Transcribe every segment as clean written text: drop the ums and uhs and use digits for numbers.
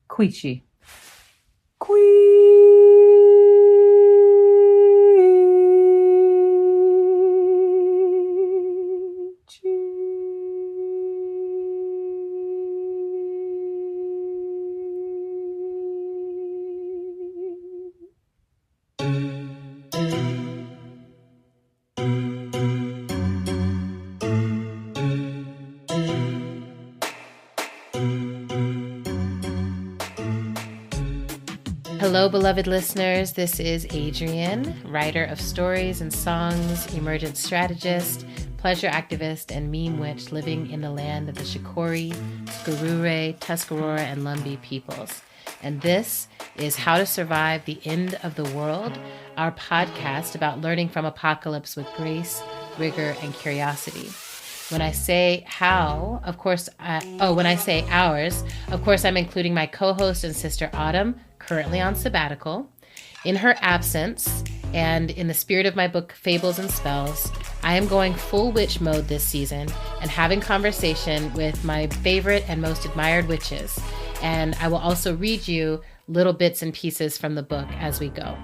Queechy. Hello, beloved listeners. This is Adrienne, writer of stories and songs, emergent strategist, pleasure activist, and meme witch living in the land of the Shikori, Skurure, Tuscarora, and Lumbee peoples. And this is How to Survive the End of the World, our podcast about learning from apocalypse with grace, rigor, and curiosity. When I say how, of course, when I say ours, of course, I'm including my co-host and sister Autumn, currently on sabbatical. In her absence, and in the spirit of my book, Fables and Spells, I am going full witch mode this season and having conversation with my favorite and most admired witches. And I will also read you little bits and pieces from the book as we go.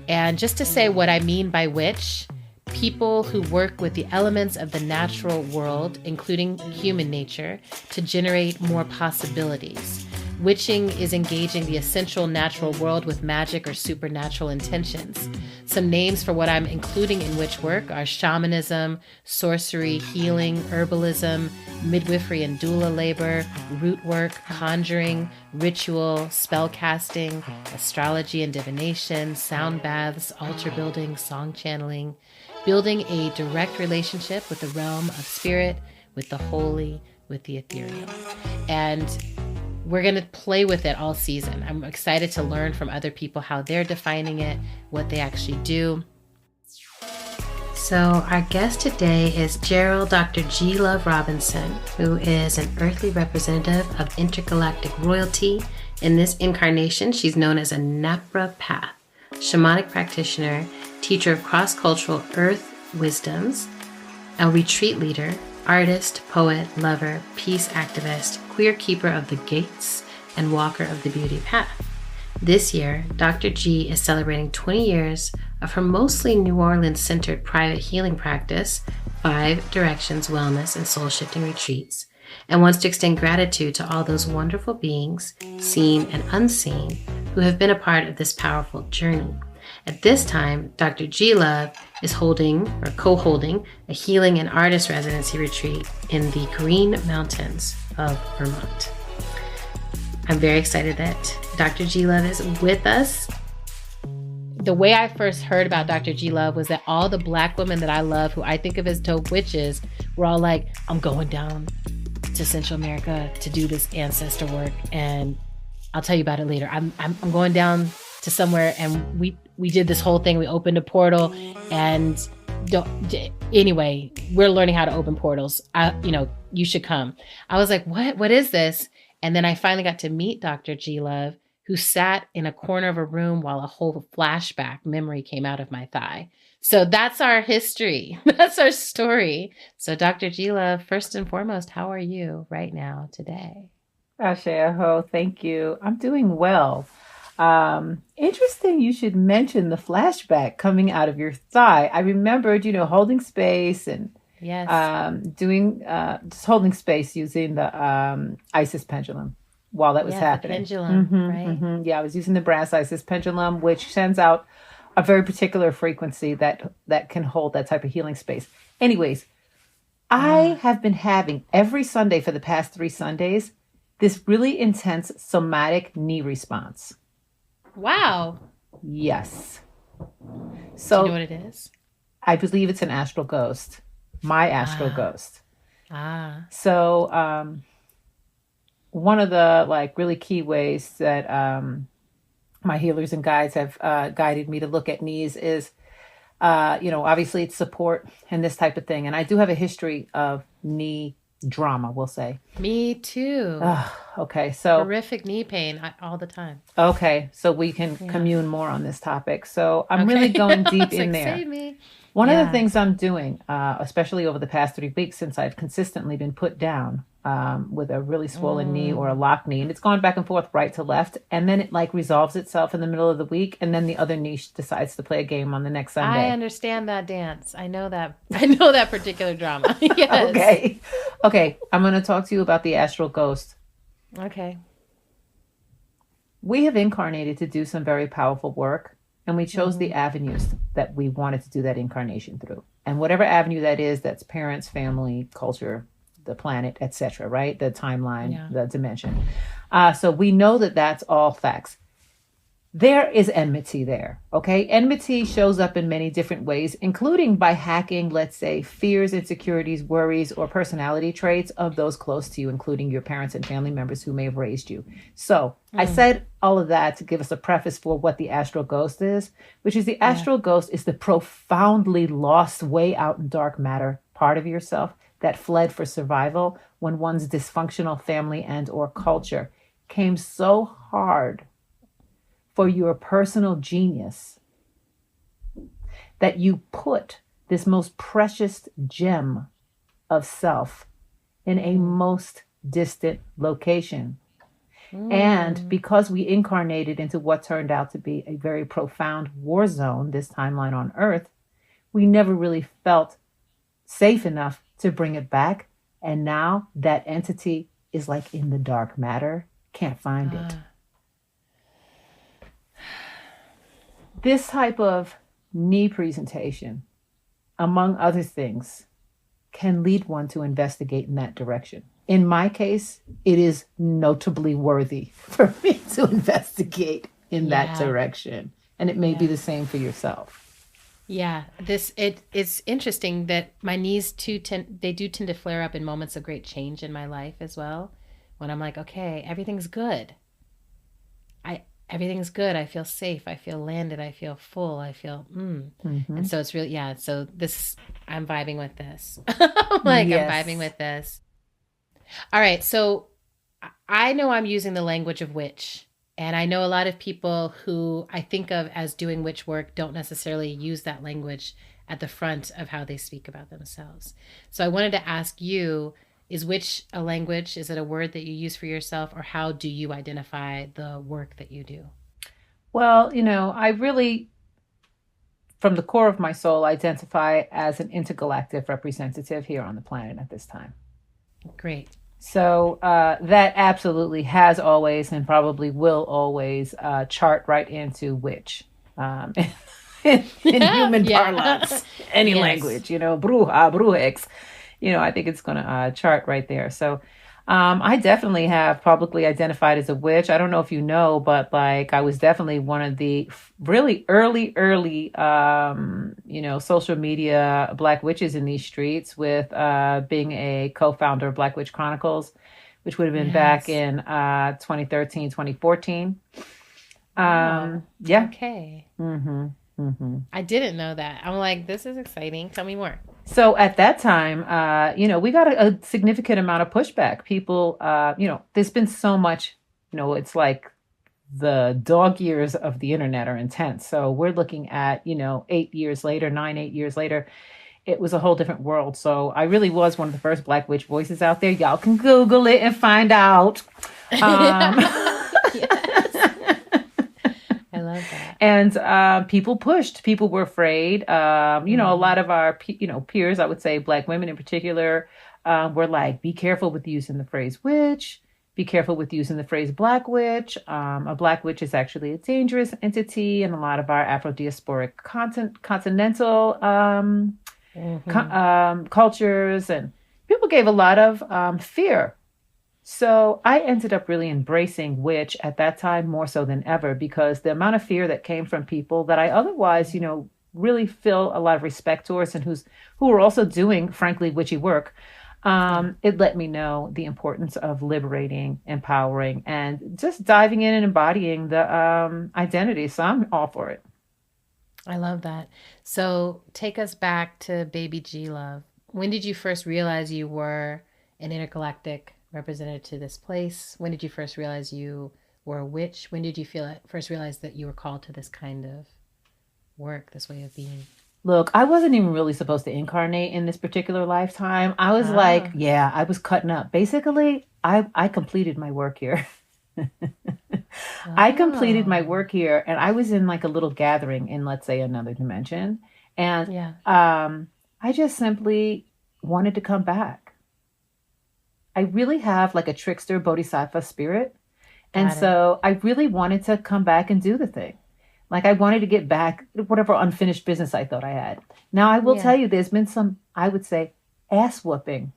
And just to say what I mean by witch, people who work with the elements of the natural world, including human nature, to generate more possibilities. Witching is engaging the essential natural world with magic or supernatural intentions. Some names for what I'm including in witch work are shamanism, sorcery, healing, herbalism, midwifery and doula labor, root work, conjuring, ritual, spell casting, astrology and divination, sound baths, altar building, song channeling, building a direct relationship with the realm of spirit, with the holy, with the ethereal. And we're going to play with it all season. I'm excited to learn from other people how they're defining it, what they actually do. So our guest today is Geryll Dr. G. Love Robinson, who is an earthly representative of intergalactic royalty. In this incarnation, she's known as a naprapath, shamanic practitioner, teacher of cross-cultural earth wisdoms, a retreat leader, artist, poet, lover, peace activist, queer keeper of the gates, and walker of the beauty path. This year, Dr. G is celebrating 20 years of her mostly New Orleans-centered private healing practice, 5 Directions Wellness and Soul Shifting Retreats, and wants to extend gratitude to all those wonderful beings, seen and unseen, who have been a part of this powerful journey. At this time, Dr. G. Love is holding or co-holding a healing and artist residency retreat in the Green Mountains of Vermont. I'm very excited that Dr. G. Love is with us. The way I first heard about Dr. G. Love was that all the Black women that I love, who I think of as dope witches, were all like, I'm going down to Central America to do this ancestor work, and I'll tell you about it later. I'm going down to somewhere, and we did this whole thing. We opened a portal, and anyway, we're learning how to open portals. You should come. I was like, what is this? And then I finally got to meet Dr. G. Love, who sat in a corner of a room while a whole flashback memory came out of my thigh. So that's our history. That's our story. So Dr. G. Love, first and foremost, how are you right now today? Ashe Aho, thank you. I'm doing well. Interesting you should mention the flashback coming out of your thigh. I remembered, holding space and yes, doing just holding space using the Isis pendulum while that was happening. The pendulum, right? Mm-hmm. Yeah, I was using the brass Isis pendulum, which sends out a very particular frequency that can hold that type of healing space. Anyways, I have been having every Sunday for the past 3 Sundays this really intense somatic knee response. Wow. Yes. So, do you know what it is? I believe it's an astral ghost. My astral ghost. So, one of the really key ways that my healers and guides have guided me to look at knees is, obviously it's support and this type of thing. And I do have a history of knee drama, we'll say. Me too. Okay, so horrific knee pain all the time. Okay, so we can commune more on this topic. So I'm really going deep in there. Save me. One of the things I'm doing, especially over the past 3 weeks since I've consistently been put down with a really swollen knee or a locked knee, and it's gone back and forth right to left, and then it like resolves itself in the middle of the week, and then the other knee decides to play a game on the next I Sunday. understand that dance. I know that. I know that particular drama. Yes. Okay. I'm going to talk to you about the astral ghost. Okay. We have incarnated to do some very powerful work, and we chose the avenues that we wanted to do that incarnation through. And whatever avenue that is, that's parents, family, culture, the planet, etc., right? The timeline, the dimension. So we know that that's all facts. There is enmity there, okay? Enmity shows up in many different ways, including by hacking, let's say, fears, insecurities, worries, or personality traits of those close to you, including your parents and family members who may have raised you. So I said all of that to give us a preface for what the astral ghost is, which is the astral ghost is the profoundly lost way out in dark matter part of yourself that fled for survival when one's dysfunctional family and or culture came so hard for your personal genius that you put this most precious gem of self in a most distant location. And because we incarnated into what turned out to be a very profound war zone, this timeline on Earth, we never really felt safe enough to bring it back. And now that entity is like in the dark matter, can't find it. This type of knee presentation, among other things, can lead one to investigate in that direction. In my case, it is notably worthy for me to investigate in that direction. And it may be the same for yourself. Yeah, it's interesting that my knees do tend to flare up in moments of great change in my life as well. When I'm like, okay, everything's good. Everything's good. I feel safe. I feel landed. I feel full. I feel, And so it's really, so this, I'm vibing with this. I'm vibing with this. All right. So I know I'm using the language of witch, and I know a lot of people who I think of as doing witch work don't necessarily use that language at the front of how they speak about themselves. So I wanted to ask you, is witch a language? Is it a word that you use for yourself, or how do you identify the work that you do? Well, I really, from the core of my soul, identify as an intergalactic representative here on the planet at this time. Great. So that absolutely has always and probably will always chart right into witch in human parlance, any language, bruja, brujex. I think it's going to chart right there. So I definitely have publicly identified as a witch. I don't know if you know, but I was definitely one of the really early, social media Black witches in these streets, with being a co-founder of Black Witch Chronicles, which would have been back in 2013, 2014. Wow. Yeah. Okay. I didn't know that. I'm like, this is exciting. Tell me more. So at that time, we got a significant amount of pushback. People, there's been so much, it's like the dog years of the internet are intense. So we're looking at, 8 years later, 8 years later, it was a whole different world. So I really was one of the first Black witch voices out there. Y'all can Google it and find out. I love that. And people pushed. People were afraid. A lot of our, peers, I would say Black women in particular, were like, be careful with using the phrase witch. Be careful with using the phrase Black witch. A Black witch is actually a dangerous entity. And a lot of our Afro-diasporic continental cultures. And people gave a lot of fear. So I ended up really embracing witch at that time more so than ever, because the amount of fear that came from people that I otherwise, really feel a lot of respect towards, and who are also doing, frankly, witchy work. It let me know the importance of liberating, empowering, and just diving in and embodying the identity. So I'm all for it. I love that. So take us back to Baby G Love. When did you first realize you were an intergalactic represented to this place? When did you first realize you were a witch? When did you first realize that you were called to this kind of work, this way of being? Look, I wasn't even really supposed to incarnate in this particular lifetime. I was like, Ah. yeah, I was cutting up. Basically, I completed my work here. I completed my Oh. work here, and I was in like a little gathering in, let's say, another dimension. And Yeah. I just simply wanted to come back. I really have like a trickster bodhisattva spirit. And Got it. so I really wanted to come back and do the thing. Like I wanted to get back whatever unfinished business I thought I had. Now I will Yeah. tell you, there's been some, I would say, ass whooping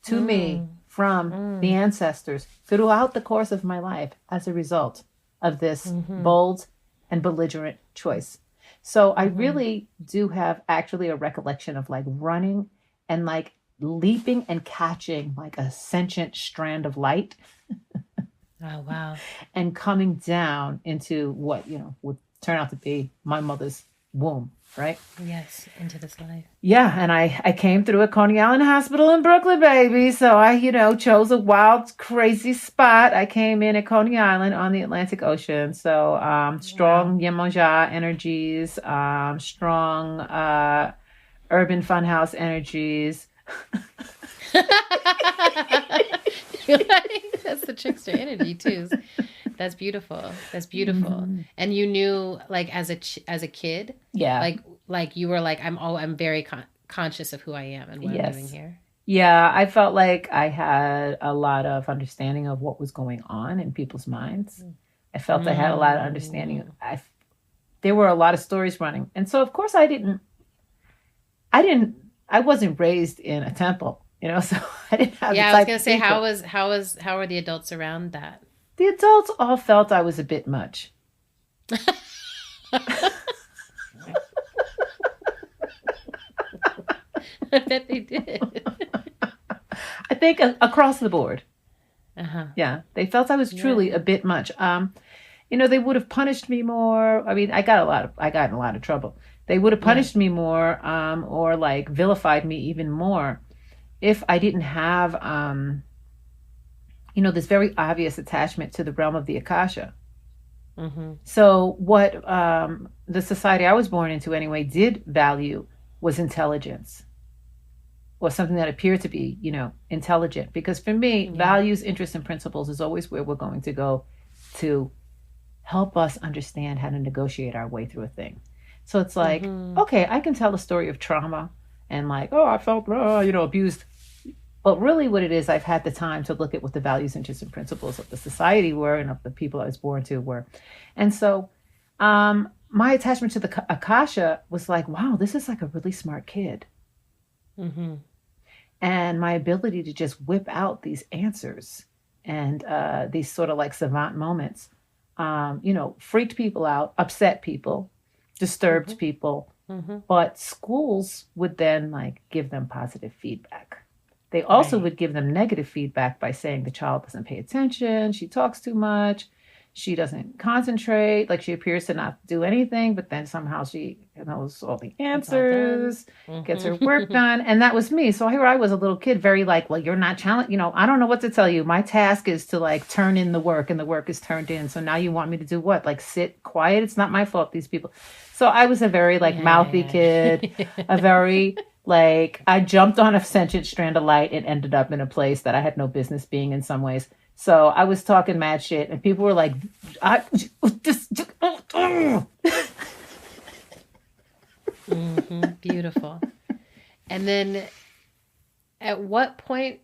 to me Mm. from the Mm. ancestors throughout the course of my life as a result of this Mm-hmm. bold and belligerent choice. So I Mm-hmm. really do have actually a recollection of like running and like leaping and catching like a sentient strand of light Oh, wow. and coming down into what, would turn out to be my mother's womb, right? Yes, into this life. Yeah, and I came through at Coney Island Hospital in Brooklyn, baby. So I, chose a wild, crazy spot. I came in at Coney Island on the Atlantic Ocean. So Wow. strong Yemoja energies, strong urban funhouse energies. That's the trickster energy too. That's beautiful. That's beautiful. Mhm. And you knew, like, as a kid, Yeah. like you were like, I'm very conscious of who I am and what I'm doing Yes. here. Yeah, I felt like I had a lot of understanding of what was going on in people's minds. I felt I had a lot of understanding. Mm. There were a lot of stories running. And so of course I didn't I wasn't raised in a temple, so I didn't have the Yeah, I was type gonna of say, people. how were the adults around that? The adults all felt I was a bit much. I bet they did. I think across the board. Uh-huh. Yeah, they felt I was Yeah. truly a bit much. They would have punished me more. I mean, I got in a lot of trouble. They would have Yeah. punished me more, or like vilified me even more if I didn't have, this very obvious attachment to the realm of the Akasha. Mm-hmm. So what the society I was born into anyway did value was intelligence, or something that appeared to be, intelligent. Because for me, Yeah. values, interests, and principles is always where we're going to go to help us understand how to negotiate our way through a thing. So it's like, Mm-hmm. okay, I can tell a story of trauma and like, oh, I felt, abused. But really, what it is, I've had the time to look at what the values, interests, and principles of the society were and of the people I was born to were. And so my attachment to the Akasha was like, wow, this is like a really smart kid. Mm-hmm. And my ability to just whip out these answers and these sort of like savant moments, freaked people out, upset people, Mm-hmm. disturbed people. Mm-hmm. But schools would then like give them positive feedback. They also Right. would give them negative feedback by saying the child doesn't pay attention, she talks too much, she doesn't concentrate, like she appears to not do anything, but then somehow she knows all the It's all done. answers, gets her work Mm-hmm. done. And that was me. So here I was, a little kid, very like, well, you're not challenged. I don't know what to tell you. My task is to like turn in the work, and the work is turned in. So now you want me to do what? Like sit quiet? It's not my fault, these people. So I was a very like Yeah, mouthy yeah, kid, a yeah. very like I jumped on a sentient strand of light and ended up in a place that I had no business being in some ways. So I was talking mad shit, and people were like, "I just." Mm-hmm. Beautiful. And then at what point,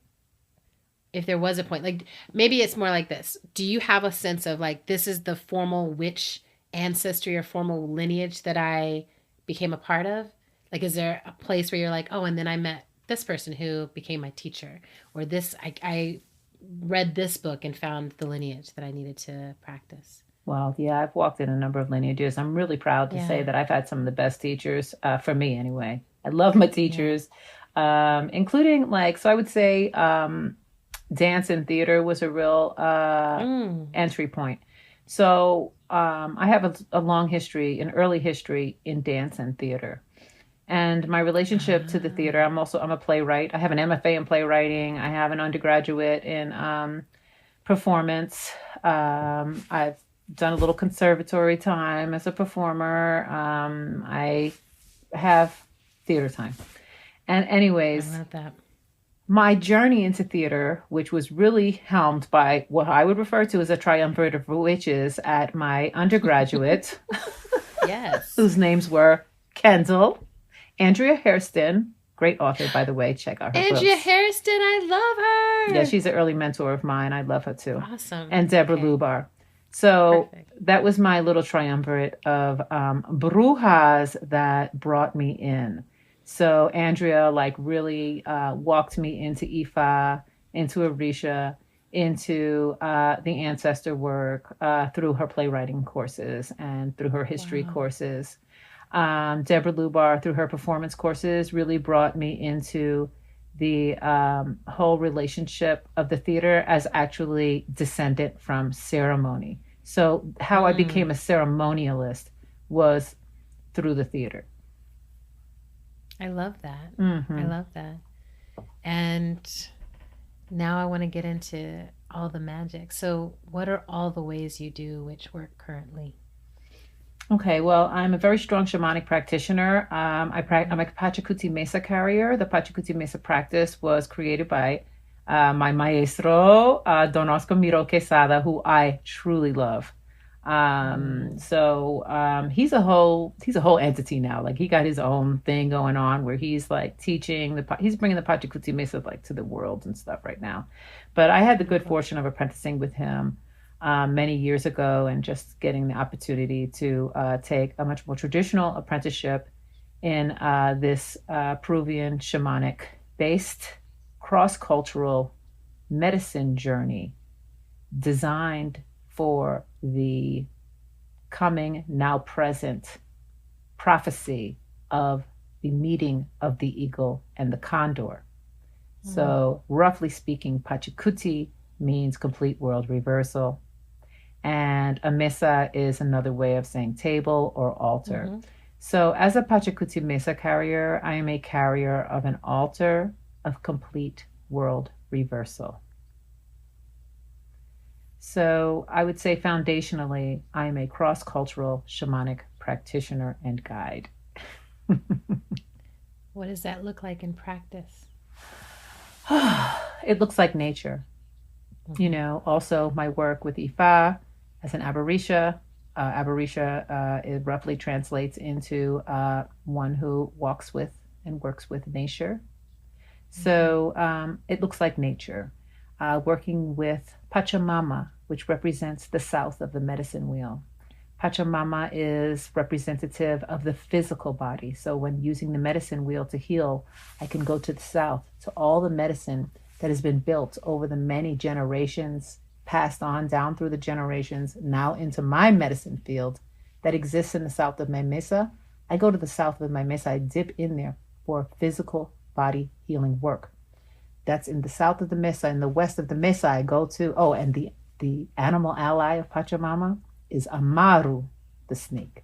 if there was a point, like maybe it's more like this. Do you have a sense of like, this is the formal witch ancestry or formal lineage that I became a part of? Like, is there a place where you're like, oh, and then I met this person who became my teacher, or this, I read this book and found the lineage that I needed to practice? Well, yeah, I've walked in a number of lineages. I'm really proud to say Yeah. that I've had some of the best teachers, for me anyway. I love my Yeah. teachers, including like, so I would say dance and theater was a real Mm. entry point. So I have a long history, an early history in dance and theater. And my relationship to the theater, Ah. I'm a playwright. I have an MFA in playwriting. I have an undergraduate in performance. I've done a little conservatory time as a performer. I have theater time. And I anyways, love that. my journey into theater, which was really helmed by what I would refer to as a triumvirate of witches at my undergraduate, Yes. whose names were Kendall, Andrea Hairston, great author, by the way. Check out her Andrea books. Hairston, I love Yeah, her. she's an early mentor of mine. I love her too. Awesome. And Deborah Okay. Lubar. So Perfect. that was my little triumvirate of brujas that brought me in. So Andrea like really walked me into Ifa, into Orisha, into the ancestor work through her playwriting courses and through her history Wow. courses. Deborah Lubar, through her performance courses, really brought me into the whole relationship of the theater as actually descendant from ceremony. So, how I became a ceremonialist was through the theater. I love that. I Mm-hmm. love that. And now I want to get into all the magic. So, what are all the ways you do witch work currently? Okay, well, I'm a very strong shamanic practitioner. I'm a Pachacuti Mesa carrier. The Pachacuti Mesa practice was created by my maestro, Don Oscar Miro Quesada, who I truly love. Mm. He's a whole entity now. Like he got his own thing going on where he's like teaching he's bringing the Pachacuti Mesa like to the world and stuff right now. But I had the good Beautiful. fortune of apprenticing with him many years ago and just getting the opportunity to take a much more traditional apprenticeship in this Peruvian shamanic based cross cultural medicine journey designed for the coming, now present prophecy of the meeting of the eagle and the condor. Mm. So, roughly speaking, Pachacuti means complete world reversal. And a mesa is another way of saying table or altar. Mm-hmm. So, as a Pachacuti mesa carrier, I am a carrier of an altar of complete world reversal. So, I would say foundationally, I am a cross cultural shamanic practitioner and guide. What does that look like in practice? It looks like nature. Also my work with Ifa as an Abarisha. It roughly translates into one who walks with and works with nature. So it looks like nature. Working with Pachamama, which represents the south of the medicine wheel. Pachamama is representative of the physical body. So when using the medicine wheel to heal, I can go to the south, to all the medicine that has been built over the many generations, passed on down through the generations, now into my medicine field that exists in the south of my mesa. I go to the south of my mesa, I dip in there for physical body healing work. That's in the south of the mesa. In the west of the mesa, I go to, and the animal ally of Pachamama is Amaru, the snake.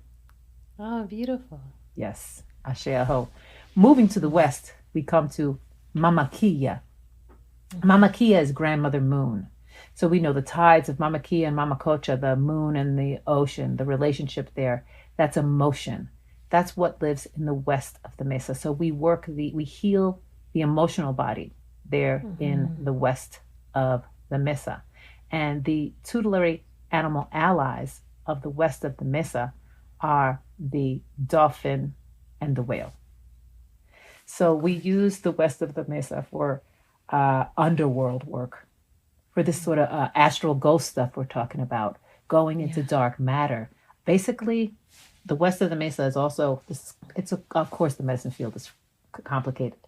Oh, beautiful. Yes, Ashe Aho. Moving to the west, we come to Mama Kia. Mama Kia is grandmother moon. So we know the tides of Mama Kia and Mama Kocha, the moon and the ocean, the relationship there. That's emotion. That's what lives in the west of the mesa. So we heal the emotional body there in the west of the mesa. And the tutelary animal allies of the west of the mesa are the dolphin and the whale. So we use the west of the mesa for underworld work, for this sort of astral ghost stuff we're talking about, going into dark matter. Basically, the west of the mesa is also this. Of course, the medicine field is complicated.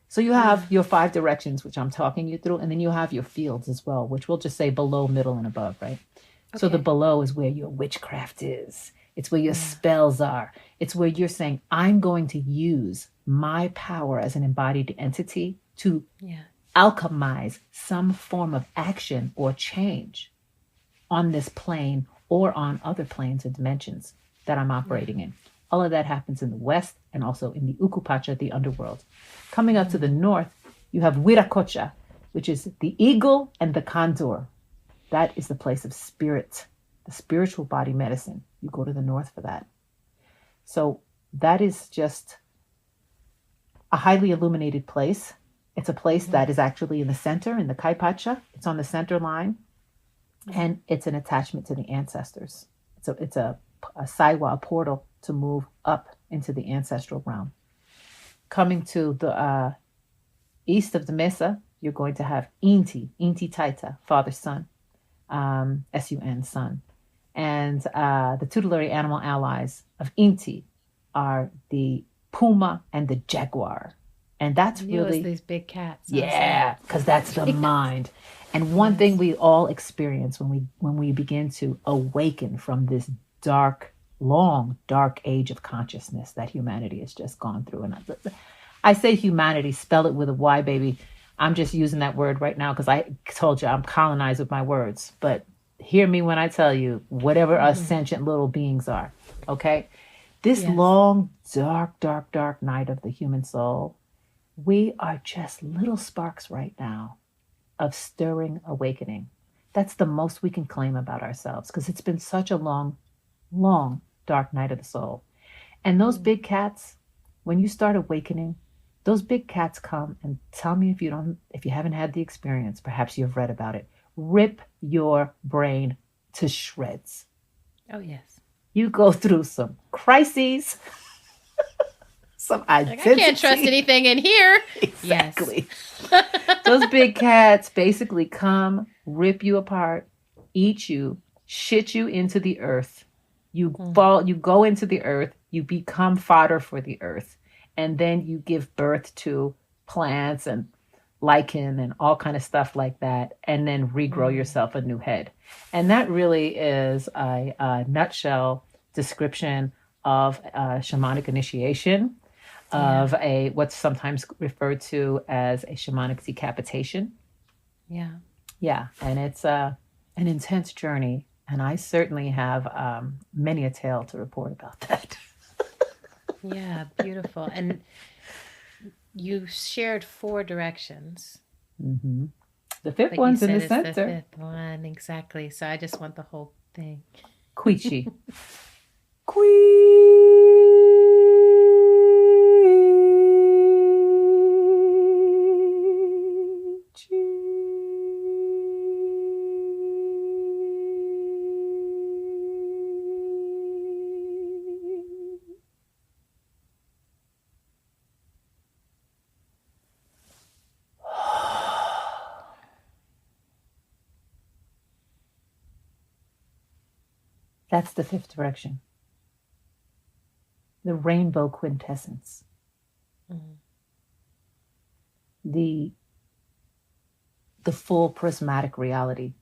So you have your 5 directions, which I'm talking you through, and then you have your fields as well, which we'll just say below, middle, and above, right? Okay. So the below is where your witchcraft is. It's where your spells are. It's where you're saying, I'm going to use my power as an embodied entity to alchemize some form of action or change on this plane or on other planes and dimensions that I'm operating in. All of that happens in the west and also in the Ukupacha, the underworld. Coming up to the north, you have Wiracocha, which is the eagle and the condor. That is the place of spirit, the spiritual body medicine. You go to the north for that. So that is just a highly illuminated place. It's a place that is actually in the center, in the Kaipacha. It's on the center line, and it's an attachment to the ancestors. It's a Saiwa portal to move up into the ancestral realm. Coming to the east of the mesa, you're going to have Inti Taita, father son, Sun, son. And the tutelary animal allies of Inti are the puma and the jaguar. And that's really these big cats. Yeah, because that's the mind. And one thing we all experience when we begin to awaken from this long, dark age of consciousness that humanity has just gone through. And I say humanity, spell it with a Y, baby. I'm just using that word right now because I told you I'm colonized with my words. But hear me when I tell you, whatever us sentient little beings are, okay? This long, dark night of the human soul, we are just little sparks right now of stirring awakening. That's the most we can claim about ourselves because it's been such a long, dark night of the soul. And those big cats, when you start awakening, those big cats come and tell me if you haven't had the experience, perhaps you've read about it, rip your brain to shreds. Oh, yes. You go through some crises, some identity. I can't trust anything in here. Exactly. Yes. Those big cats basically come, rip you apart, eat you, shit you into the earth. You go into the earth, you become fodder for the earth, and then you give birth to plants and lichen and all kind of stuff like that, and then regrow yourself a new head. And that really is a nutshell description of shamanic initiation, of what's sometimes referred to as a shamanic decapitation. Yeah. Yeah, and it's an intense journey, and I certainly have many a tale to report about that. Yeah, beautiful. And you shared 4 directions. Mm-hmm. The fifth one's in the center. The fifth one, exactly. So I just want the whole thing. Quichi. That's the fifth direction. The rainbow quintessence. Mm-hmm. The full prismatic reality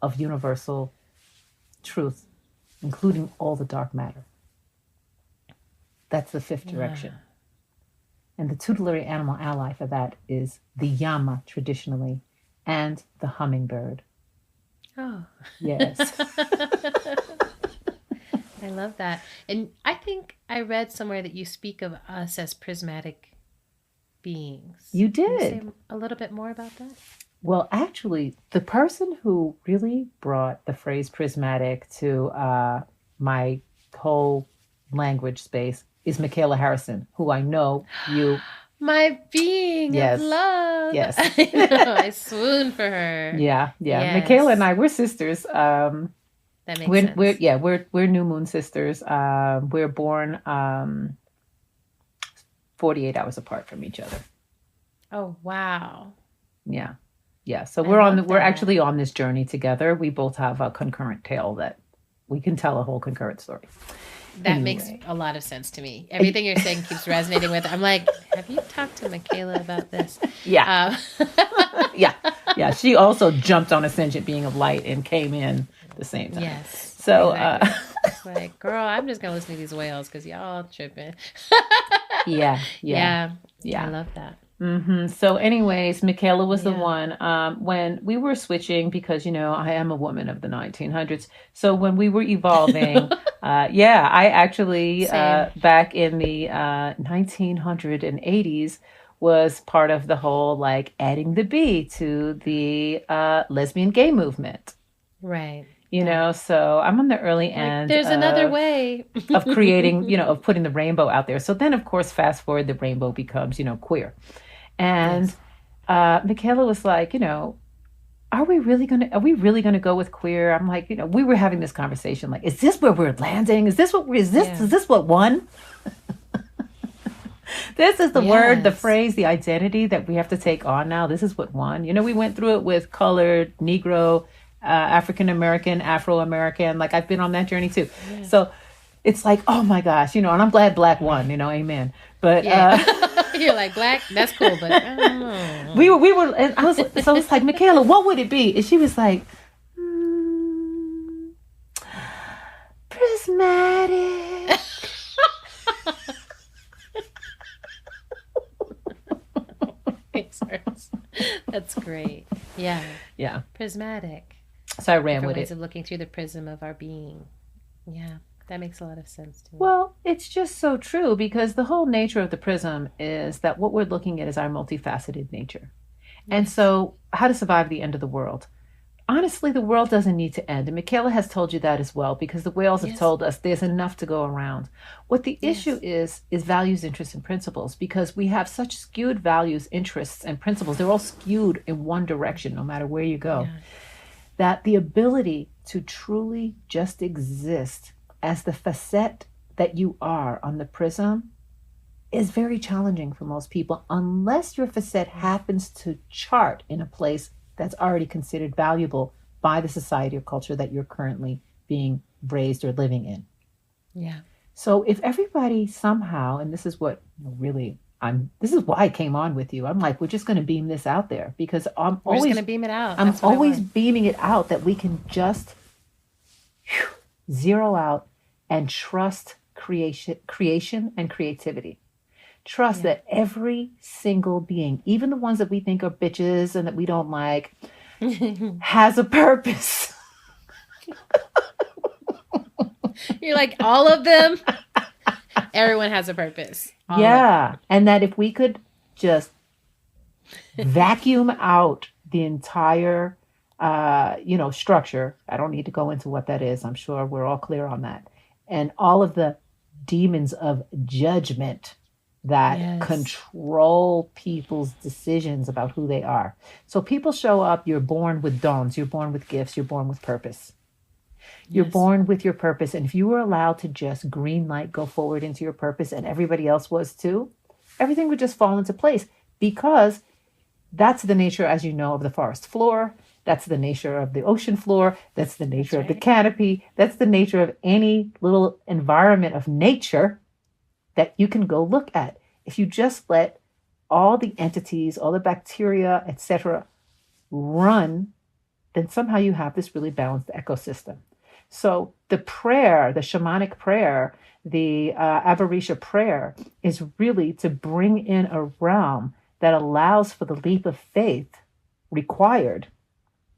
of universal truth, including all the dark matter. That's the fifth direction. And the tutelary animal ally for that is the llama traditionally, and the hummingbird. Oh. Yes. I love that. And I think I read somewhere that you speak of us as prismatic beings. You did. Can you say a little bit more about that? Well, actually, the person who really brought the phrase prismatic to my whole language space is Michaela Harrison, who I know you... My being of love. Yes. I swoon for her. Yeah. Yes. Michaela and I, we're sisters. That makes sense. We're new moon sisters. We're born 48 hours apart from each other. Oh, wow. Yeah. So we're actually on this journey together. We both have a concurrent tale that we can tell a whole concurrent story. That makes a lot of sense to me. Everything you're saying keeps resonating with. I'm like, have you talked to Michaela about this? Yeah. Yeah. She also jumped on a sentient being of light and came in the same time. Yes. So, exactly. It's like, girl, I'm just gonna listen to these whales because y'all tripping. Yeah. I love that. Mm-hmm. So anyways, Michaela was the one when we were switching because, I am a woman of the 1900s. So when we were evolving, I actually back in the 1980s was part of the whole adding the B to the lesbian gay movement. Right. You know, so I'm on the early end. There's another way of creating, of putting the rainbow out there. So then, of course, fast forward, the rainbow becomes, queer. And Yes. Michaela was like, are we really gonna go with queer? I'm like, we were having this conversation, like, is this where we're landing? Is this Yeah. is this what won? This is the word, the Yes. phrase, the identity that we have to take on now. This is what won. We went through it with colored, Negro, African American, Afro American. Like, I've been on that journey too. Yeah. So it's like, oh my gosh, and I'm glad Black won, amen. But Yeah. You're like, Black, that's cool, but I don't know. we were, and I was, so it's like, Michaela, what would it be? And she was like, prismatic. That's great. Yeah. Yeah. Prismatic. So I ran Different with ways it. of looking through the prism of our being. Yeah. That makes a lot of sense to me. Well, it's just so true, because the whole nature of the prism is that what we're looking at is our multifaceted nature. And so, how to survive the end of the world? Honestly, the world doesn't need to end. And Michaela has told you that as well, because the whales have Yes. told us there's enough to go around. What the Yes. issue is values, interests, and principles, because we have such skewed values, interests, and principles. They're all skewed in one direction, no matter where you go, Yeah. that the ability to truly just exist as the facet that you are on the prism is very challenging for most people, unless your facet happens to chart in a place that's already considered valuable by the society or culture that you're currently being raised or living in. Yeah. So if everybody somehow, and this is what really this is why I came on with you. I'm like, we're just going to beam this out there, because We're just going to beam it out. I'm That's what I always want. beaming it out, that we can just zero out and trust creation and creativity. Trust that every single being, even the ones that we think are bitches and that we don't like, has a purpose. You're like, all of them? Everyone has a purpose. All of them. Yeah. And that if we could just vacuum out the entire, structure, I don't need to go into what that is. I'm sure we're all clear on that. And all of the demons of judgment that Yes. control people's decisions about who they are. So people show up, you're born with dawns, you're born with gifts, you're born with purpose. You're Yes. born with your purpose. And if you were allowed to just green light go forward into your purpose, and everybody else was too, everything would just fall into place, because that's the nature, as you know, of the forest floor. That's the nature of the ocean floor. That's the nature of the right. canopy. That's the nature of any little environment of nature that you can go look at. If you just let all the entities, all the bacteria, etc., run, then somehow you have this really balanced ecosystem. So the prayer, the shamanic prayer, the Avarisha prayer, is really to bring in a realm that allows for the leap of faith required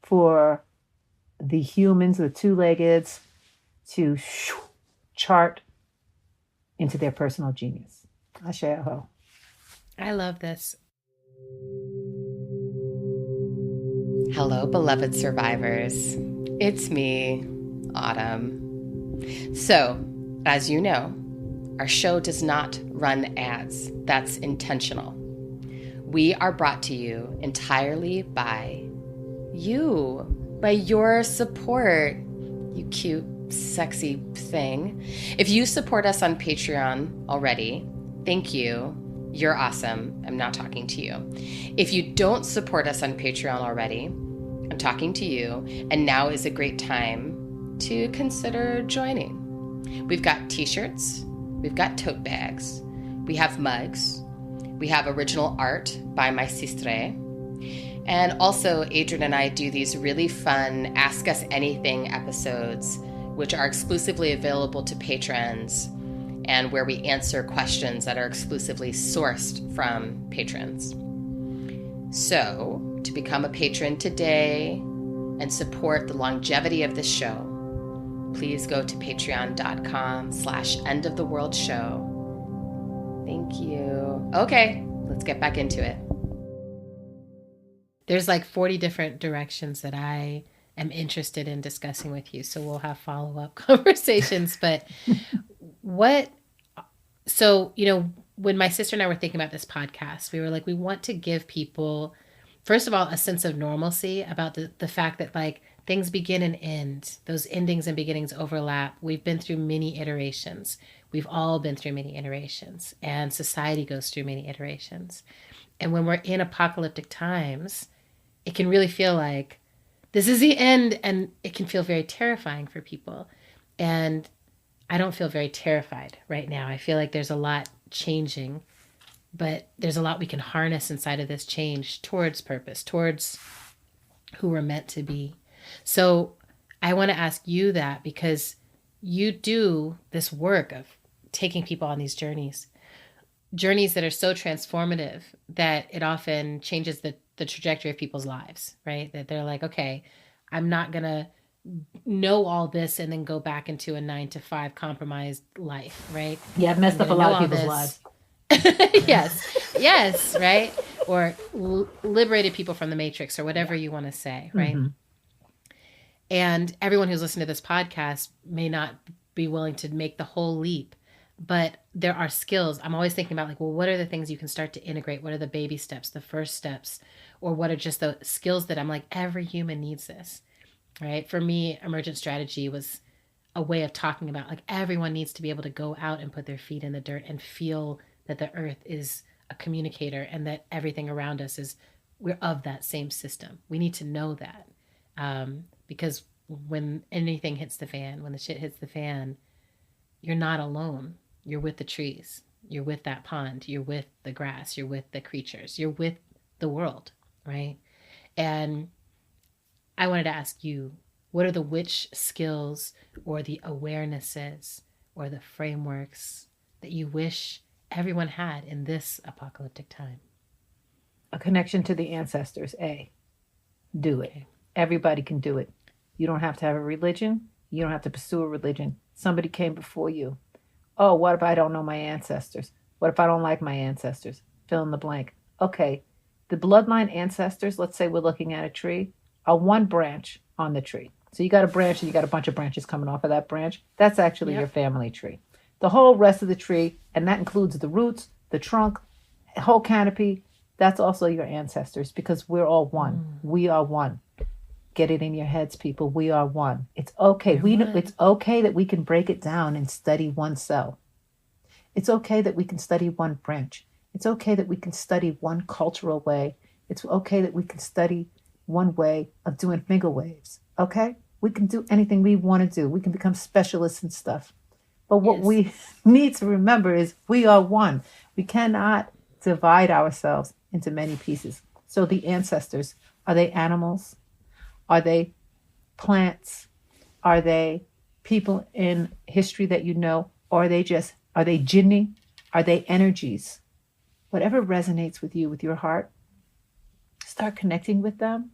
for the humans, the two-leggeds, to chart into their personal genius. Ashe aho. I love this. Hello, beloved survivors. It's me, Autumn. So, as you know, our show does not run ads. That's intentional. We are brought to you entirely by you, by your support, you cute, sexy thing. If you support us on Patreon already, thank you. You're awesome. I'm not talking to you. If you don't support us on Patreon already, I'm talking to you, and now is a great time to consider joining. We've got t-shirts, we've got tote bags, we have mugs, we have original art by my sistre, and also Adrian and I do these really fun Ask Us Anything episodes, which are exclusively available to patrons, and where we answer questions that are exclusively sourced from patrons. So, to become a patron today and support the longevity of this show, please go to patreon.com/endoftheworldshow. Thank you. Okay, let's get back into it. There's like 40 different directions that I am interested in discussing with you. So we'll have follow-up conversations. But when my sister and I were thinking about this podcast, we were like, we want to give people, first of all, a sense of normalcy about the fact that like things begin and end. Those endings and beginnings overlap. We've been through many iterations. We've all been through many iterations, and society goes through many iterations. And when we're in apocalyptic times, it can really feel like this is the end, and it can feel very terrifying for people. And I don't feel very terrified right now. I feel like there's a lot changing, but there's a lot we can harness inside of this change towards purpose, towards who we're meant to be. So I want to ask you that, because you do this work of taking people on these journeys that are so transformative that it often changes the trajectory of people's lives, right? That they're like, okay, I'm not going to know all this and then go back into a 9-to-5 compromised life, right? Yeah, I've messed up a lot of people's lives. Yes, right? Or liberated people from the matrix, or whatever you want to say, right? Mm-hmm. And everyone who's listening to this podcast may not be willing to make the whole leap, but there are skills. I'm always thinking about like, well, what are the things you can start to integrate? What are the baby steps, the first steps, or what are just the skills that I'm like, every human needs this, right? For me, emergent strategy was a way of talking about like everyone needs to be able to go out and put their feet in the dirt and feel that the earth is a communicator and that everything around us we're of that same system. We need to know that. Because when anything hits the fan, when the shit hits the fan, you're not alone. You're with the trees. You're with that pond. You're with the grass. You're with the creatures. You're with the world, right? And I wanted to ask you, what are the which skills or the awarenesses or the frameworks that you wish everyone had in this apocalyptic time? A connection to the ancestors, Do it. Okay. Everybody can do it. You don't have to have a religion. You don't have to pursue a religion. Somebody came before you. Oh, what if I don't know my ancestors? What if I don't like my ancestors? Fill in the blank. Okay, the bloodline ancestors, let's say we're looking at a tree, are one branch on the tree. So you got a branch and you got a bunch of branches coming off of that branch. That's actually your family tree. The whole rest of the tree, and that includes the roots, the trunk, whole canopy, that's also your ancestors, because we're all one. We are one. Get it in your heads, people. We are one. It's okay. It's okay that we can break it down and study one cell. It's okay that we can study one branch. It's okay that we can study one cultural way. It's okay that we can study one way of doing finger waves. Okay? We can do anything we want to do. We can become specialists in stuff. But what we need to remember is we are one. We cannot divide ourselves into many pieces. So the ancestors, are they animals? Are they plants? Are they people in history that you know? Or are they jinni? Are they energies? Whatever resonates with you, with your heart, start connecting with them,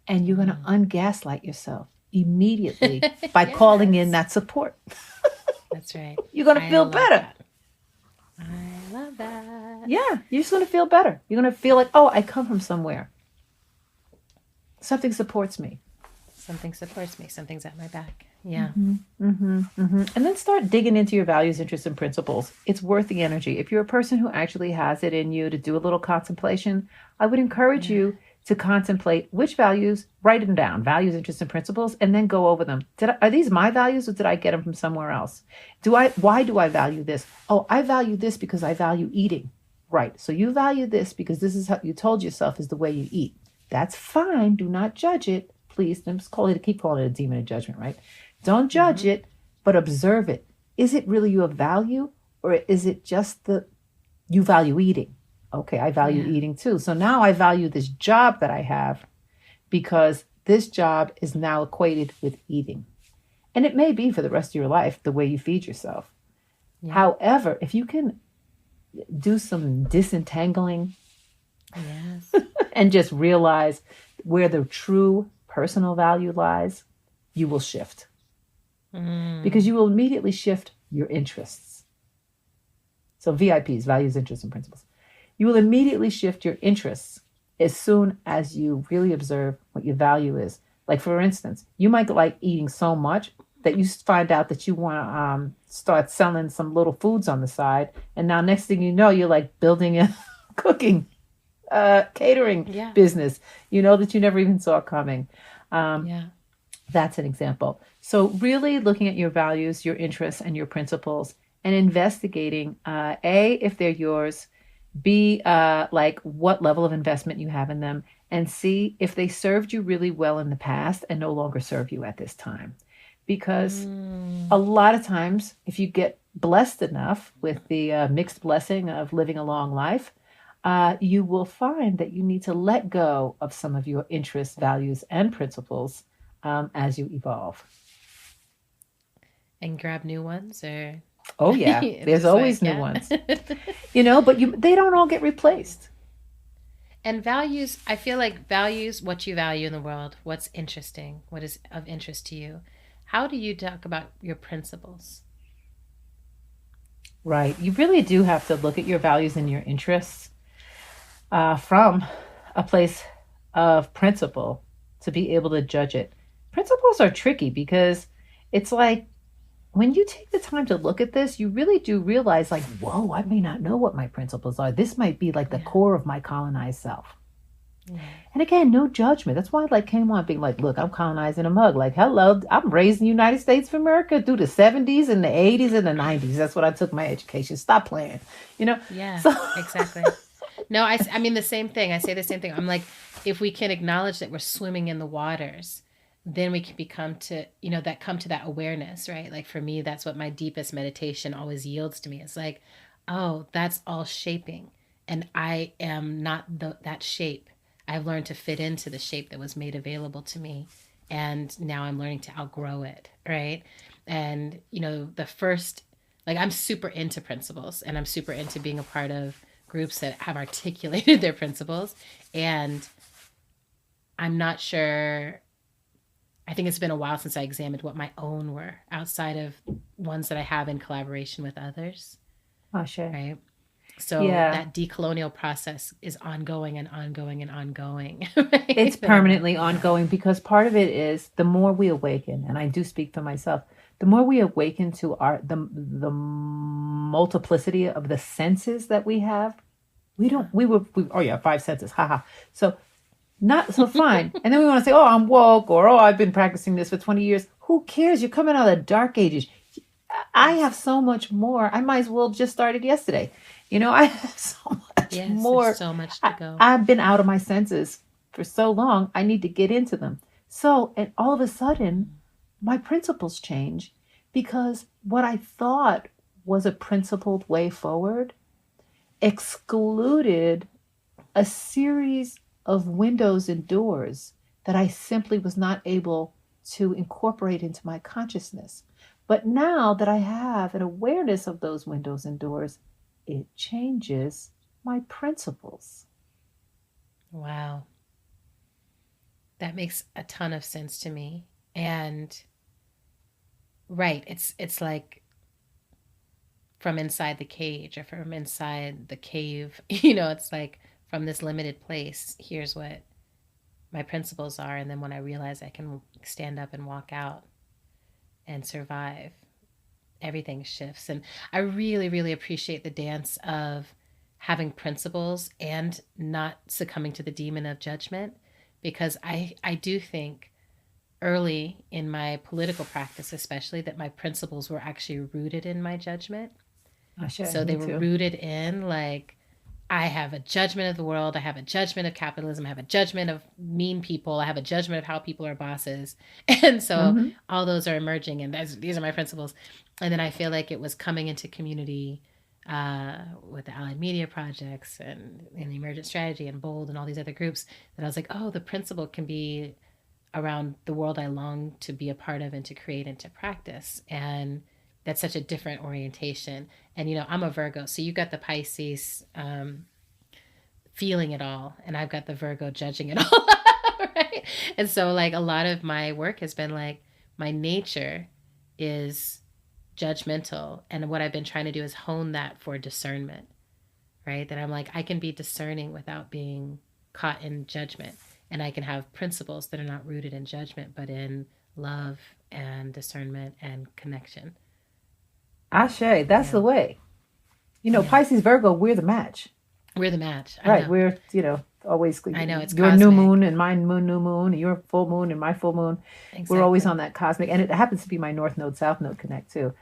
and you're going to ungaslight yourself immediately by calling in that support. That's right. You're going to feel better. I love that. Yeah, you're just going to feel better. You're going to feel like, oh, I come from somewhere. Something supports me. Something supports me. Something's at my back. Yeah. And then start digging into your values, interests, and principles. It's worth the energy. If you're a person who actually has it in you to do a little contemplation, I would encourage you to contemplate which values, write them down, values, interests, and principles, and then go over them. Are these my values, or did I get them from somewhere else? Why do I value this? Oh, I value this because I value eating. Right. So you value this because this is how you told yourself is the way you eat. That's fine. Do not judge it. Please, keep calling it a demon of judgment, right? Don't judge it, but observe it. Is it really your value, or is it just you value eating? Okay, I value eating too. So now I value this job that I have because this job is now equated with eating. And it may be for the rest of your life the way you feed yourself. Yeah. However, if you can do some disentangling and just realize where the true personal value lies, you will shift. Because you will immediately shift your interests. So VIPs, values, interests, and principles. You will immediately shift your interests as soon as you really observe what your value is. Like, for instance, you might like eating so much that you find out that you want to start selling some little foods on the side. And now, next thing you know, you're like building a cooking, catering Yeah. business, that you never even saw coming. Yeah. That's an example. So, really looking at your values, your interests, and your principles, and investigating A, if they're yours, B, like what level of investment you have in them, and C, if they served you really well in the past and no longer serve you at this time. Because a lot of times, if you get blessed enough with the mixed blessing of living a long life, you will find that you need to let go of some of your interests, values, and principles as you evolve. And grab new ones, or Oh yeah, there's just like, always new yeah. ones, but they don't all get replaced. And values, I feel like values, what you value in the world, what's interesting, what is of interest to you. How do you talk about your principles? Right. You really do have to look at your values and your interests from a place of principle to be able to judge it. Principles are tricky because it's like when you take the time to look at this, you really do realize, like, whoa, I may not know what my principles are. This might be like the Yeah. core of my colonized self. Yeah. And again, no judgment. That's why I came on being like, look, I'm colonizing a mug. Like, hello, I'm raised in the United States of America through the 70s and the 80s and the 90s. That's what I took my education. Stop playing, Yeah, So, exactly. No, I mean the same thing. I say the same thing. I'm like, if we can acknowledge that we're swimming in the waters, then we can become to, that come to that awareness, right? Like for me, that's what my deepest meditation always yields to me. It's like, oh, that's all shaping. And I am not that shape. I've learned to fit into the shape that was made available to me. And now I'm learning to outgrow it, right? And, the first, like I'm super into principles and I'm super into being a part of groups that have articulated their principles. And I'm not sure, I think it's been a while since I examined what my own were outside of ones that I have in collaboration with others. oh, sure. Right. So Yeah. that decolonial process is ongoing and ongoing and ongoing. Right? It's permanently ongoing because part of it is the more we awaken, and I do speak for myself, the more we awaken to the multiplicity of the senses that we have. Oh yeah, five senses, haha. So not so fine. And then we want to say, oh, I'm woke, or oh, I've been practicing this for 20 years. Who cares? You're coming out of the dark ages. I have so much more. I might as well just started yesterday. I have so much more. There's so much to go. I've been out of my senses for so long. I need to get into them. So, and all of a sudden, my principles change because what I thought was a principled way forward excluded a series of windows and doors that I simply was not able to incorporate into my consciousness. But now that I have an awareness of those windows and doors, it changes my principles. Wow. That makes a ton of sense to me. And right, it's like from inside the cage or from inside the cave, it's like from this limited place, here's what my principles are. And then when I realize I can stand up and walk out and survive, everything shifts. And I really, really appreciate the dance of having principles and not succumbing to the demon of judgment, because I do think early in my political practice, especially, that my principles were actually rooted in my judgment. Oh, sure, so they me were too. rooted in like, I have a judgment of the world. I have a judgment of capitalism. I have a judgment of mean people. I have a judgment of how people are bosses. And so all those are emerging, and these are my principles. And then I feel like it was coming into community with the Allied Media Projects and the Emergent Strategy and Bold and all these other groups that I was like, oh, the principle can be around the world I long to be a part of and to create and to practice. And that's such a different orientation. And, I'm a Virgo, so you got the Pisces feeling it all, and I've got the Virgo judging it all. Right? And so like a lot of my work has been like, my nature is judgmental, and what I've been trying to do is hone that for discernment, right? That I'm like, I can be discerning without being caught in judgment. and I can have principles that are not rooted in judgment, but in love and discernment and connection. Ashe, that's the way. Pisces, Virgo, we're the match. We're the match. Right. We're, always. I know, it's your cosmic. New moon and my new moon, your full moon and my full moon. Exactly. We're always on that cosmic. And it happens to be my North Node, South Node connect too.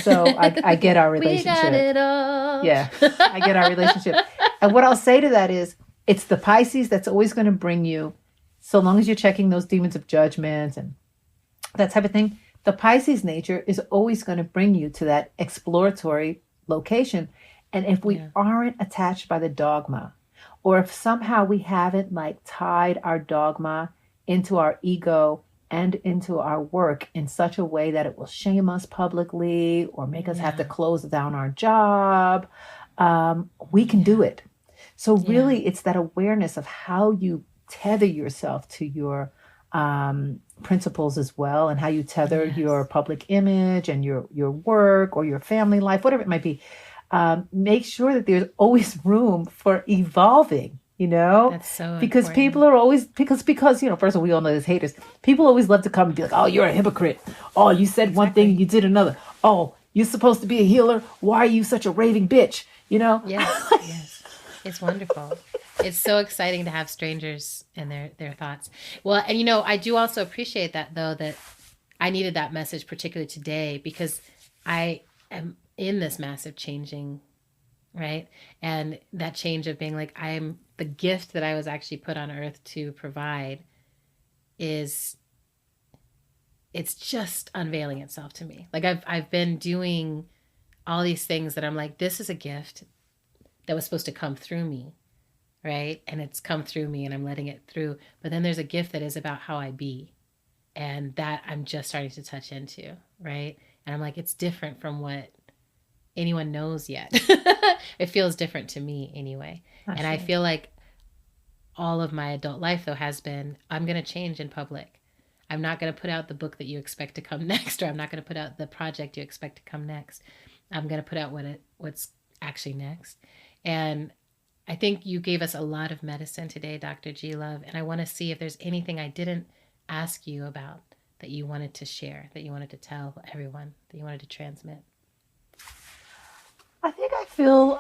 So I get our relationship. We got it all. Yeah, I get our relationship. And what I'll say to that is, it's the Pisces that's always going to bring you, so long as you're checking those demons of judgment and that type of thing, the Pisces nature is always going to bring you to that exploratory location. And if we aren't attached by the dogma, or if somehow we haven't tied our dogma into our ego and into our work in such a way that it will shame us publicly or make us have to close down our job, we can do it. So really, it's that awareness of how you tether yourself to your principles as well, and how you tether your public image and your work or your family life, whatever it might be. Make sure that there's always room for evolving, That's so because important. people are always, because, first of all, we all know there's haters. People always love to come and be like, oh, you're a hypocrite. Oh, you said one thing, you did another. Oh, you're supposed to be a healer. Why are you such a raving bitch? Yes. It's wonderful. It's so exciting to have strangers and their thoughts. Well, and I do also appreciate that, though, that I needed that message particularly today, because I am in this massive changing, right? And that change of being I'm the gift that I was actually put on earth to provide it's just unveiling itself to me. I've been doing all these things that I'm this is a gift that was supposed to come through me, right? And it's come through me and I'm letting it through. But then there's a gift that is about how I be. And that I'm just starting to touch into, right? And I'm it's different from what anyone knows yet. It feels different to me anyway. And I feel all of my adult life, though, has been, I'm going to change in public. I'm not going to put out the book that you expect to come next, or I'm not going to put out the project you expect to come next. I'm going to put out what's actually next. And I think you gave us a lot of medicine today, Dr. G. Love, and I want to see if there's anything I didn't ask you about that you wanted to share, that you wanted to tell everyone, that you wanted to transmit. I think I feel,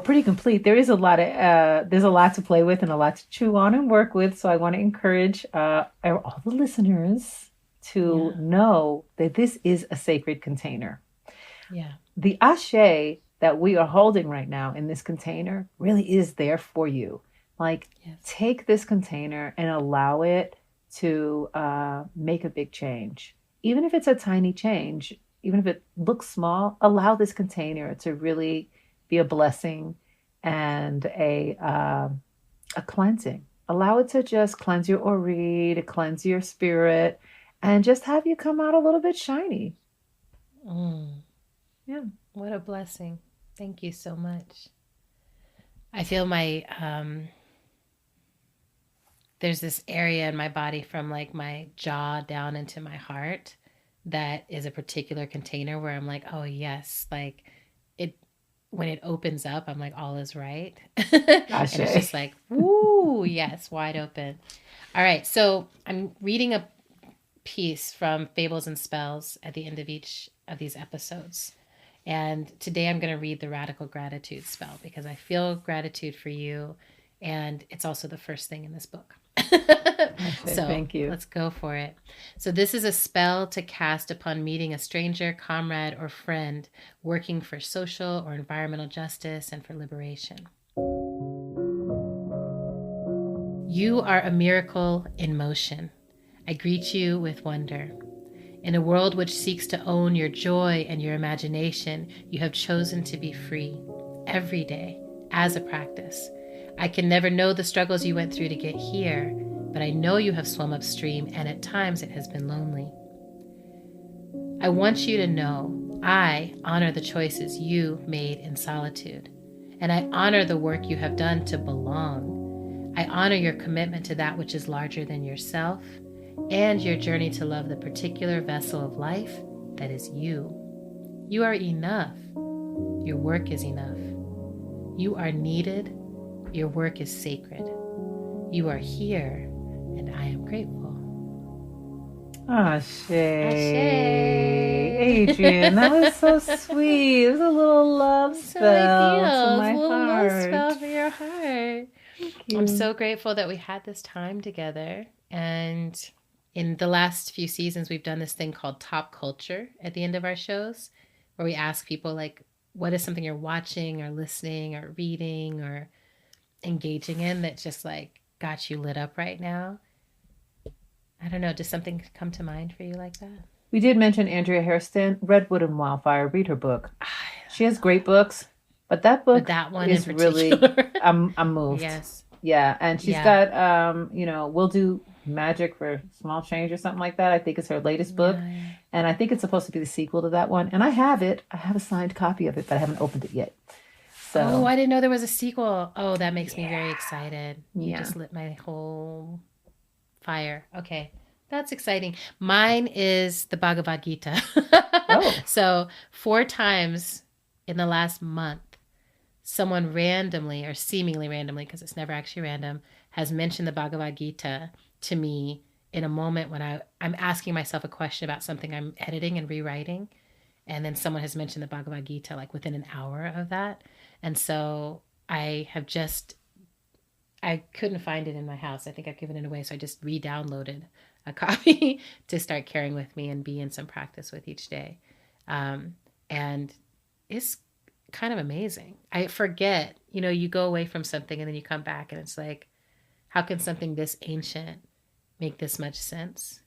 pretty complete. There is a lot to play with and a lot to chew on and work with. So I want to encourage all the listeners to know that this is a sacred container. Yeah. The ashe that we are holding right now in this container really is there for you. Take this container and allow it to make a big change. Even if it's a tiny change, even if it looks small, allow this container to really be a blessing and a cleansing. Allow it to just cleanse your aura, to cleanse your spirit, and just have you come out a little bit shiny. Yeah. What a blessing. Thank you so much. I feel my, there's this area in my body from my jaw down into my heart that is a particular container where I'm oh yes, when it opens up, I'm all is right. And it's just woo, yes, wide open. All right. So I'm reading a piece from Fables and Spells at the end of each of these episodes. And today I'm going to read the Radical Gratitude spell because I feel gratitude for you. And it's also the first thing in this book. So thank you. Let's go for it. So this is a spell to cast upon meeting a stranger, comrade, or friend working for social or environmental justice and for liberation. You are a miracle in motion. I greet you with wonder. In a world which seeks to own your joy and your imagination, you have chosen to be free every day as a practice. I can never know the struggles you went through to get here, but I know you have swum upstream, and at times it has been lonely. I want you to know I honor the choices you made in solitude, and I honor the work you have done to belong. I honor your commitment to that which is larger than yourself, and your journey to love the particular vessel of life that is you. You are enough. Your work is enough. You are needed. Your work is sacred. You are here, and I am grateful. Ashe. Ashe. Adrian, that was so sweet. It was a little love So spell ideal. to my It's a little heart. love spell for your heart. Thank you. I'm so grateful that we had this time together. And in the last few seasons, we've done this thing called Top Culture at the end of our shows, where we ask people, like, what is something you're watching or listening or reading or engaging in that just like got you lit up right now? I don't know. Does something come to mind for you like that? We did mention Andrea Hairston, Redwood and Wildfire. Read her book. She has great books, but that book That one is in really, particular. I'm moved. Yes. Yeah, and she's Yeah. got, We'll Do Magic for Small Change or something like that. I think it's her latest book. Yeah. And I think it's supposed to be the sequel to that one. And I have it. I have a signed copy of it, but I haven't opened it yet. So, Oh, I didn't know there was a sequel. Oh, that makes me very excited. You Yeah. just lit my whole fire. Okay. That's exciting. Mine is the Bhagavad Gita. Oh. So 4 times in the last month, someone randomly or seemingly randomly, because it's never actually random, has mentioned the Bhagavad Gita to me in a moment when I'm asking myself a question about something I'm editing and rewriting. And then someone has mentioned the Bhagavad Gita like within an hour of that. And so I couldn't find it in my house. I think I've given it away. So I just re-downloaded a copy to start carrying with me and be in some practice with each day. And it's kind of amazing. I forget, you go away from something and then you come back and it's like, how can something this ancient make this much sense?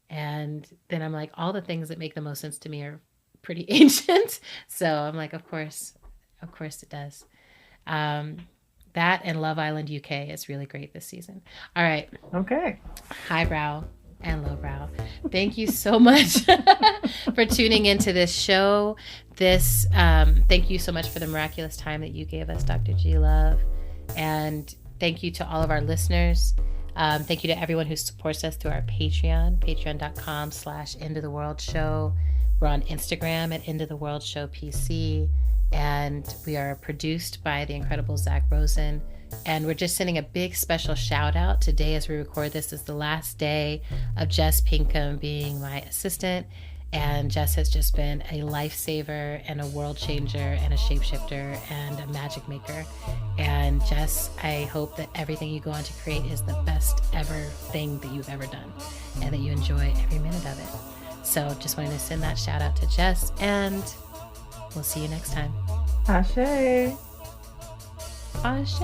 And then I'm like, all the things that make the most sense to me are pretty ancient. So I'm like, of course it does. That and Love Island UK is really great this season. All right. Okay. Highbrow and lowbrow. Thank you so much for tuning into this show. Thank you so much for the miraculous time that you gave us, Dr. G Love. And thank you to all of our listeners. Thank you to everyone who supports us through our Patreon, patreon.com/End of the World Show. We're on Instagram at End of the World Show PC. And we are produced by the incredible Zach Rosen. And we're just sending a big special shout out. Today, as we record this, is the last day of Jess Pinkham being my assistant. And Jess has just been a lifesaver and a world changer and a shapeshifter and a magic maker. And Jess, I hope that everything you go on to create is the best ever thing that you've ever done and that you enjoy every minute of it. So just wanted to send that shout out to Jess, and we'll see you next time. Ashe. Ashe.